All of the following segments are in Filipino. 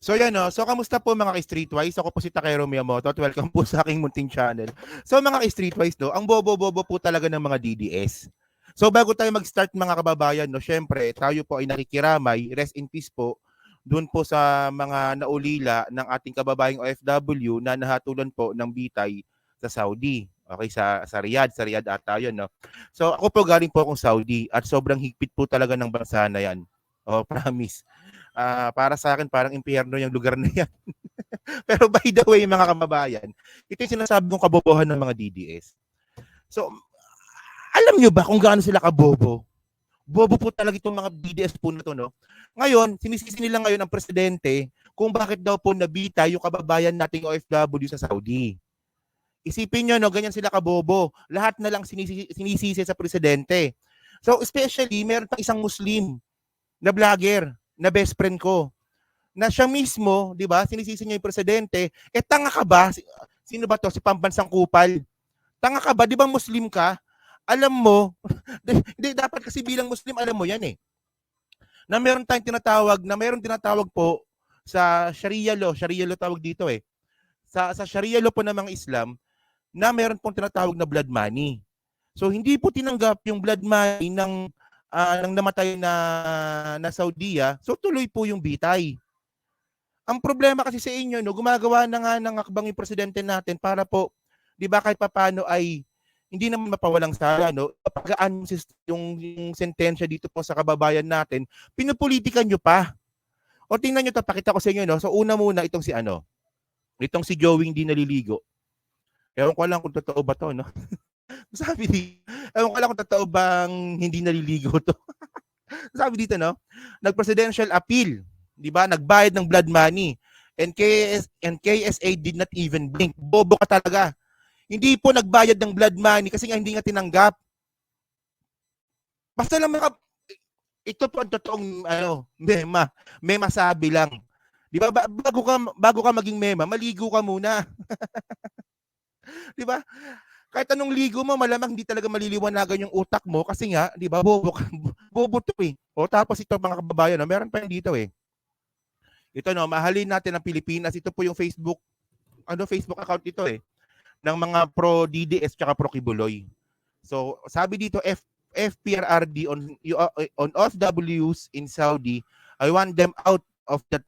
So yan no, so kamusta po mga ka-Streetwise? Ako po si Takero Miyamoto at welcome po sa aking munting channel. So mga ka-Streetwise no, ang bobo-bobo po talaga ng mga DDS. So bago tayo mag-start mga kababayan no, syempre tayo po ay nakikiramay, rest in peace po, doon po sa mga naulila ng ating kababayang OFW na nahatulan po ng bitay sa Saudi. Okay, sa Riyadh ata yun no. So ako po galing po akong Saudi at sobrang higpit po talaga ng bansa na yan. Oh, promise. Para sa akin parang impyerno yung lugar na yan. Pero by the way, mga kababayan, ito yung sinasabi kong kabobohan ng mga DDS. So, alam nyo ba kung gaano sila kabobo? Bobo po talaga itong mga DDS po na to, no? Ngayon, sinisisi nila ngayon ang presidente kung bakit daw po nabita yung kababayan nating OFW sa Saudi. Isipin nyo, no, ganyan sila kabobo. Lahat na lang sinisisi sa presidente. So, especially, meron pang isang Muslim na vlogger, na best friend ko, na siya mismo, di ba, sinisisi niya yung presidente, tanga ka ba? Sino ba to? Si Pambansang Kupal. Tanga ka ba? Di ba Muslim ka? Alam mo, hindi, dapat kasi bilang Muslim, alam mo yan eh. Na meron tinatawag po sa Sharia law tawag dito eh. Sa Sharia law po ng mga Islam, na meron pong tinatawag na blood money. So hindi po tinanggap yung blood money ng namatay na Saudiya, so tuloy po yung bitay. Ang problema kasi sa inyo, no, gumagawa na nga ng akbang yung presidente natin para po, di ba, kahit papano ay hindi naman mapawalang sala, no? Pagaan yung sentensya dito po sa kababayan natin, pinupolitikan nyo pa. O tingnan nyo to, pakita ko sa inyo, no? So una muna itong si Joey hindi naliligo. Ewan ko lang kung totoo ba to, no? Ewan ko lang kung totoo bang hindi naliligo to. Sabi dito, no? Nag-presidential appeal, di ba? Nagbayad ng blood money. And KSA did not even blink. Bobo ka talaga. Hindi po nagbayad ng blood money kasi nga hindi nga tinanggap. Basta lang ito po ang totoong mema sabi lang. Di ba? Bago ka maging mema, maligo ka muna. Di ba? Kahit anong ligo mo, malamang hindi talaga maliliwanagan yung utak mo kasi nga, di ba, bobo to eh. O tapos ito mga kababayan, no, meron pa yun dito eh. Ito no, mahalin natin ang Pilipinas. Ito po yung Facebook account ito eh, ng mga pro DDS tsaka pro Kibuloy. So, sabi dito FPRRD on OFWs in Saudi, I want them out of the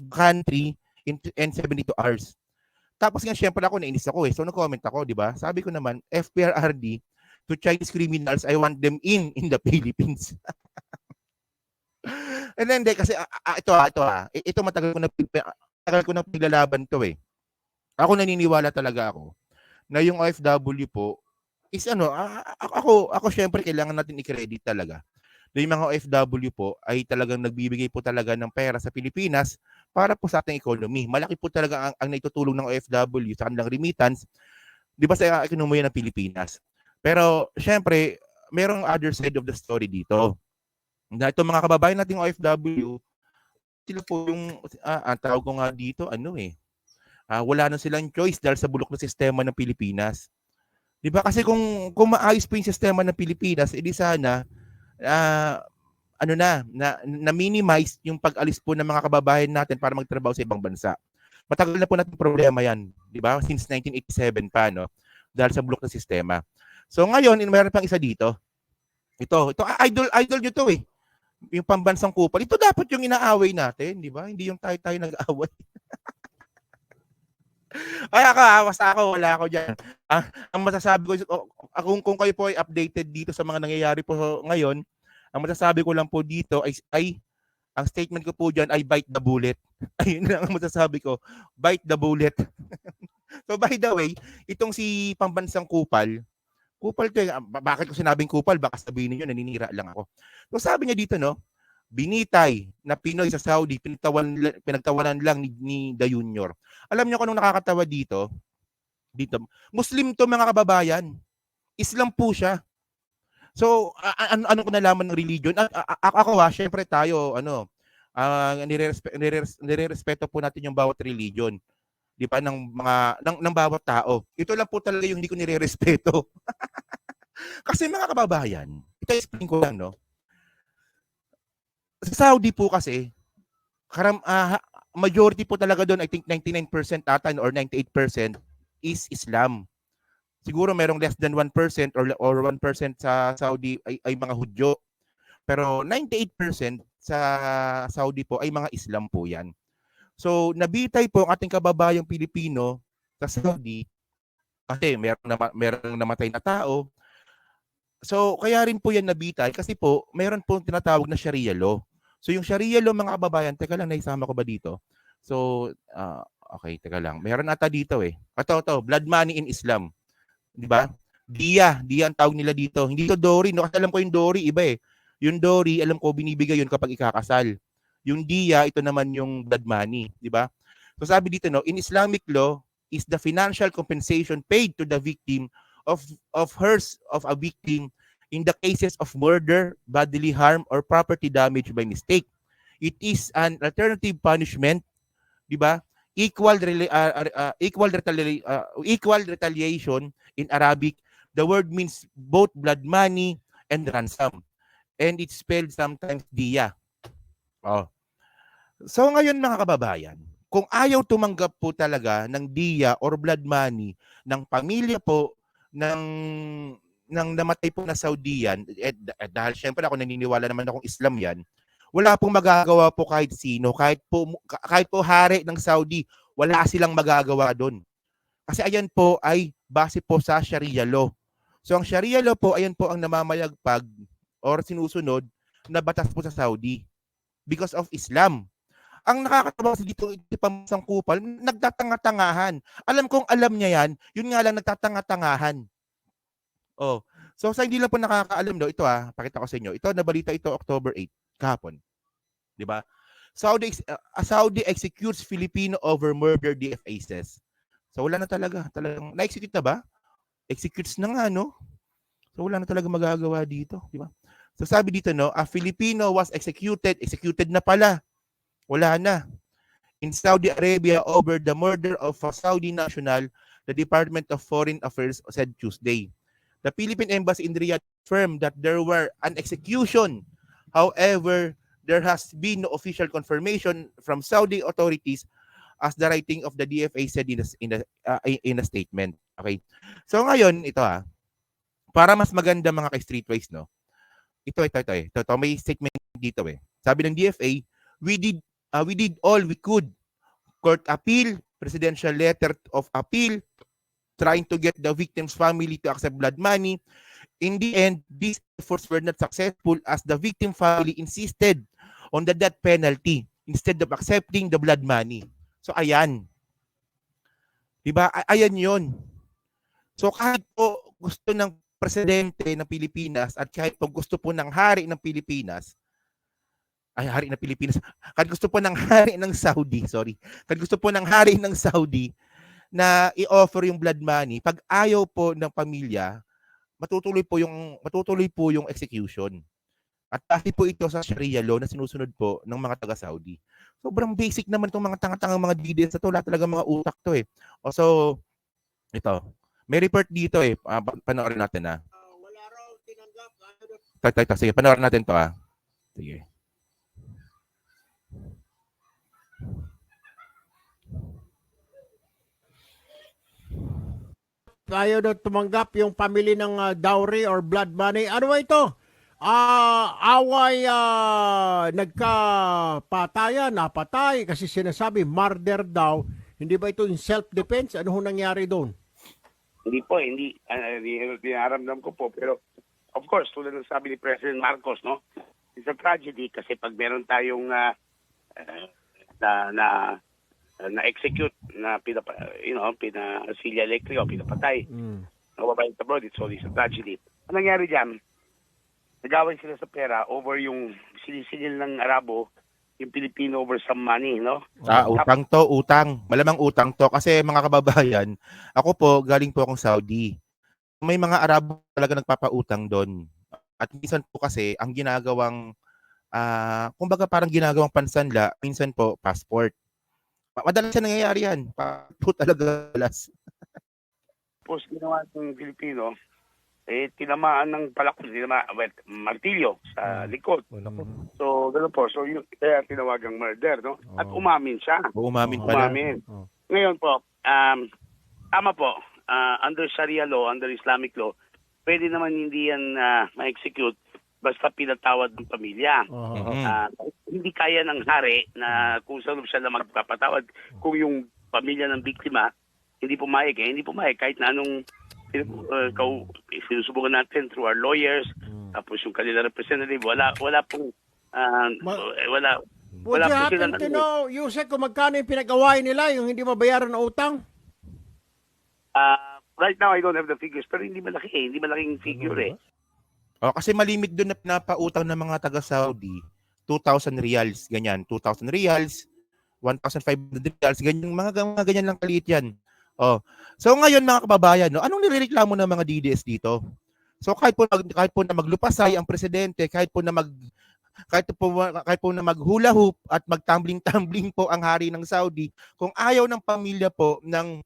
country in 72 hours. Tapos nga syempre ako nainis ako eh. So nag-comment ako, 'di ba? Sabi ko naman, FPRRD to Chinese criminals, I want them in the Philippines. And then kasi ito matagal ko na piglalaban to eh. Ako naniniwala talaga ako na yung OFW po is ako syempre kailangan natin i-credit talaga. Na yung mga OFW po ay talagang nagbibigay po talaga ng pera sa Pilipinas para po sa ating economy. Malaki po talaga ang naitutulong ng OFW sa kanilang remittance, di ba, sa ekonomiya ng Pilipinas. Pero syempre, merong other side of the story dito. Na itong mga kababayan nating OFW, sila po yung, ang tawag ko nga dito, wala na silang choice dahil sa bulok na sistema ng Pilipinas. Di ba? Kasi kung maayos po yung sistema ng Pilipinas, edi sana, na-minimize yung pag-alis po ng mga kababayan natin para magtrabaho sa ibang bansa. Matagal na po natin problema yan, di ba? Since 1987 pa, no? Dahil sa bulok na sistema. So ngayon, mayroon pang isa dito. Ito idol nyo to eh. Yung Pambansang Kupal. Ito dapat yung inaaway natin, di ba? Hindi yung tayo nag-aaway. Ay, ako, wala ako dyan. Ang masasabi ko, kung kayo po ay updated dito sa mga nangyayari po ngayon, ang masasabi ko lang po dito ay ang statement ko po dyan ay bite the bullet. Ayun lang ang masasabi ko, bite the bullet. So by the way, itong si Pambansang Kupal to, bakit ko sinabing Kupal? Baka sabihin niyo naninira lang ako. So sabi niya dito, no, binitay na Pinoy sa Saudi, pinagtawanan lang ni The Junior. Alam niyo kung anong nakakatawa dito? Muslim to mga kababayan. Islam po siya. So, ano ko nalaman ng religion? Ako syempre tayo, nirerespeto po natin yung bawat religion. Di ba, ng bawat tao. Ito lang po talaga yung hindi ko nirerespeto. Kasi mga kababayan, ito explain ko lang, no? Sa Saudi po kasi, majority po talaga doon, I think 99% ata or 98% is Islam. Siguro merong less than 1% or 1% sa Saudi ay mga Hudyo. Pero 98% sa Saudi po ay mga Islam po yan. So, nabitay po ang ating kababayang Pilipino sa Saudi kasi merong namatay na tao. So, kaya rin po yan nabitay kasi po, meron po tinatawag na Sharia law. So, yung Sharia law, mga kababayan, teka lang, naisama ko ba dito? So, okay, teka lang. Meron ata dito eh. Ito, blood money in Islam. Di ba? Diya ang tawag nila dito. Hindi to Dori, no? Kasi alam ko yung Dori, iba eh. Yung Dori, alam ko, binibigay yun kapag ikakasal. Yung Diya, ito naman yung blood money. Di ba? So, sabi dito, no, in Islamic law, is the financial compensation paid to the victim of a victim in the cases of murder, bodily harm, or property damage by mistake. It is an alternative punishment, di ba? Equal retaliation in Arabic. The word means both blood money and ransom. And it's spelled sometimes diya. Oh. So ngayon mga kababayan, kung ayaw tumanggap po talaga ng diya or blood money ng pamilya po ng namatay po na Saudian, dahil syempre ako naniniwala naman akong Islam yan, wala pong magagawa po kahit sino, kahit po hari ng Saudi, wala silang magagawa doon. Kasi ayan po ay base po sa Sharia law. So ang Sharia law po, ayan po ang namamayagpag or sinusunod na batas po sa Saudi because of Islam. Ang nakakatawa sa dito pambansang kupal, nagtatanga-tangahan. Alam kong alam niya yan, yun nga lang nagtatanga-tangahan. Oh. So sa hindi lang po nakakaalam daw, ito pakita ko sa inyo. Ito, nabalita ito October 8, kahapon. 'Di ba? Saudi executes Filipino over murder, DFA says. So wala na talagang na-execute na ba? Executes na nga, no? So wala na talaga magagawa dito, 'di ba? So sabi dito, no, a Filipino was executed na pala. Wala na. In Saudi Arabia over the murder of a Saudi national, the Department of Foreign Affairs said Tuesday. The Philippine Embassy in Riyadh confirmed that there were an execution. However, there has been no official confirmation from Saudi authorities as the writing of the DFA said in a statement. Okay. So ngayon, ito para mas maganda mga ka-streetwise, no? Ito, may statement dito eh. Sabi ng DFA, we did all we could. Court appeal, presidential letter of appeal, trying to get the victim's family to accept blood money. In the end, these efforts were not successful as the victim family insisted on the death penalty instead of accepting the blood money. So ayan. Diba? Ayan yon. So kahit po gusto ng presidente ng Pilipinas at kahit po gusto po ng hari ng Pilipinas, kahit gusto po ng hari ng Saudi, kahit gusto po ng hari ng Saudi na i-offer yung blood money, pag ayaw po ng pamilya, matutuloy po yung execution. At kasi po ito sa Sharia law na sinusunod po ng mga taga-Saudi. Sobrang basic naman itong mga tanga-tangang mga details na ito. Wala talaga mga utak to eh. So, ito. May report dito eh. Panoorin natin wala raw tinanggap. Sige, panoorin natin to Sige. Ayaw daw tumanggap yung pamilya ng dowry or blood money. Ano ba ito? Away, nagkapatayan, napatay kasi sinasabi murder daw. Hindi ba ito in self-defense? Ano ho nangyari doon? Hindi po, hindi. Dinaramdam ko po. Pero, of course, tulad ng sabi ni President Marcos, no? It's a tragedy kasi pag meron tayong na-execute na pinasilya electric o pinapatay. Nababayad abroad, it's always a tragedy. Ang nangyari dyan, nag-away sila sa pera over yung sinisigil ng Arabo, yung Pilipino over some money, no? Utang. Malamang utang to. Kasi mga kababayan, ako po, galing po akong Saudi. May mga Arabo talaga nagpapautang doon. At minsan po kasi, ang ginagawang, kumbaga parang ginagawang pansanla, minsan po, passport. Madalas siya nangyayari yan. Po talaga, alas. Tapos ginawa ng Pilipino, tinamaan ng palakol, martilyo sa likod. Wala po. So, gano'n po. So, kaya tinawagang murder, no? At umamin siya. Umamin pala. Umamin. Oh. Ngayon po, tama po, under Sharia law, under Islamic law, pwede naman hindi yan ma-execute basta pinatawad ng pamilya. Hindi kaya ng hari na kung saan siya na magpapatawad kung yung pamilya ng biktima hindi pumayag. Hindi pumayag kahit na anong sinusubukan natin through our lawyers, tapos yung kanila representative, wala pong wala Would you happen to know, Yusek, kung magkano yung pinag-away nila, yung hindi mabayaran na utang? Right now I don't have the figures, pero hindi malaki hindi malaking figure Kasi malimit doon na pinapautang ng mga taga-Saudi, 2,000 reals, ganyan. 2,000 reals, 1,500 reals, ganyan, mga ganyan lang kaliit yan. So ngayon mga kababayan, no, anong nirereklamo ng mga DDS dito? So kahit po na maglupasay ang presidente, kahit po na maghula hoop at magtumbling-tumbling po ang hari ng Saudi, kung ayaw ng pamilya po ng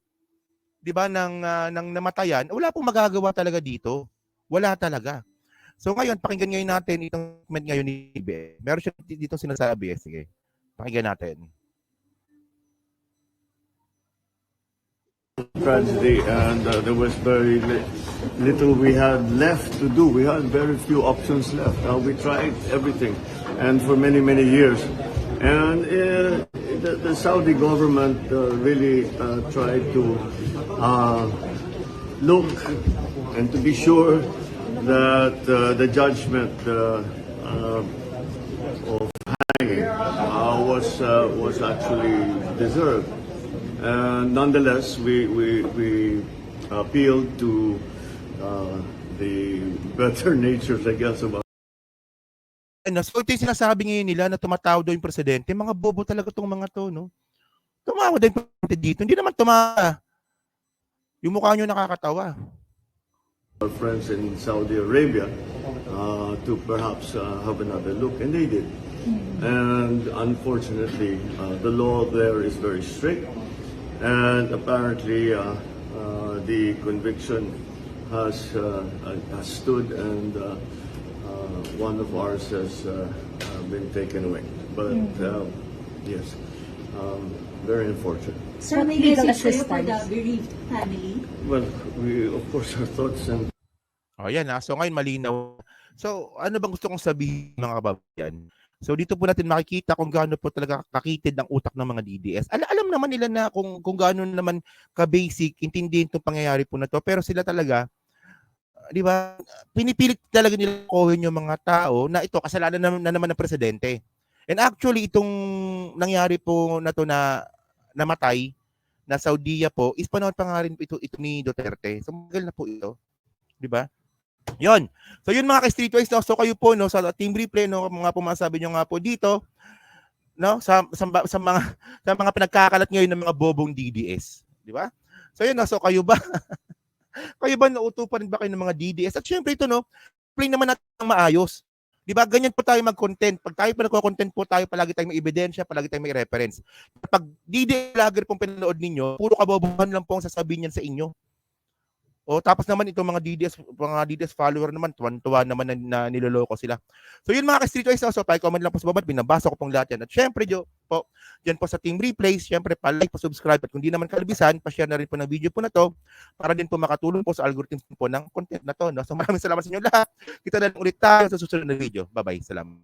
'di ba ng namatayan, wala pong magagawa talaga dito. Wala talaga. So ngayon pakinggan ngayon natin itong comment ngayon ni Ibe. Meron siya dito sinasabi, sige. Pakinggan natin. Tragedy, and there was very little we had left to do. We had very few options left. We tried everything, and for many years. And the Saudi government really tried to look and to be sure that the judgment of hanging was actually deserved. Nonetheless, we appealed to the better natures, I guess, of So ito yung sinasabi ngayon nila na tumatawa daw yung presidente. Mga bobo talaga itong mga to, no? Tumawa daw yung presidente dito. Hindi naman tumawa. Yung mukha nyo nakakatawa. our friends in Saudi Arabia to perhaps have another look, and they did. And unfortunately, the law there is very strict, and apparently the conviction has stood, and one of ours has been taken away. But yes, very unfortunate. Sir, may message kayo for the bereaved family? Well, we of course our thoughts and Yan So ngayon malinaw. So ano bang gusto kong sabihin mga kababayan? So dito po natin makikita kung gaano po talaga kakitid ang utak ng mga DDS. Alam naman nila na kung gaano naman ka-basic, intindihin itong pangyayari po na to. Pero sila talaga, di ba, pinipilit talaga nila kuhin yung mga tao na ito, kasalanan na naman ng presidente. And actually, itong nangyari po na to na namatay, na Saudiya po, is panahon pa nga rin ito ni Duterte. So magal na po ito. Di ba? Yon. So yun mga ka-streetwise, no? So kayo po no sa team replay no, mga pumasabi nyo nga po dito no sa mga pinagkakalat ngayon ng mga bobong DDS, di ba? So yun no, so kayo ba nauto pa rin ba kayo ng mga DDS? At syempre ito no, play naman natin ng maayos. Di ba? Ganyan po tayo mag-content. Pag tayo pa nagko-content po tayo, palagi tayong may ebidensya, palagi tayong may reference. Pag DDS vlogger pong pinanood ninyo, puro kabobohan lang po ang sasabihin niyan sa inyo. Tapos naman itong mga DDS follower naman, tuwan-tuwa naman na niloloko sila. So yun mga ka-streetwise, so pa-comment lang po sa baba, binabasa ko pong lahat yan. At syempre, dyan po sa Team Replays, syempre pa-like, pa-subscribe, at kung di naman kalabisan, pa-share na rin po ng video po na to para din po makatulong po sa algorithm po ng content na to. No? So maraming salamat sa inyo lahat. Kita na lang ulit tayo sa susunod na video. Bye-bye. Salamat.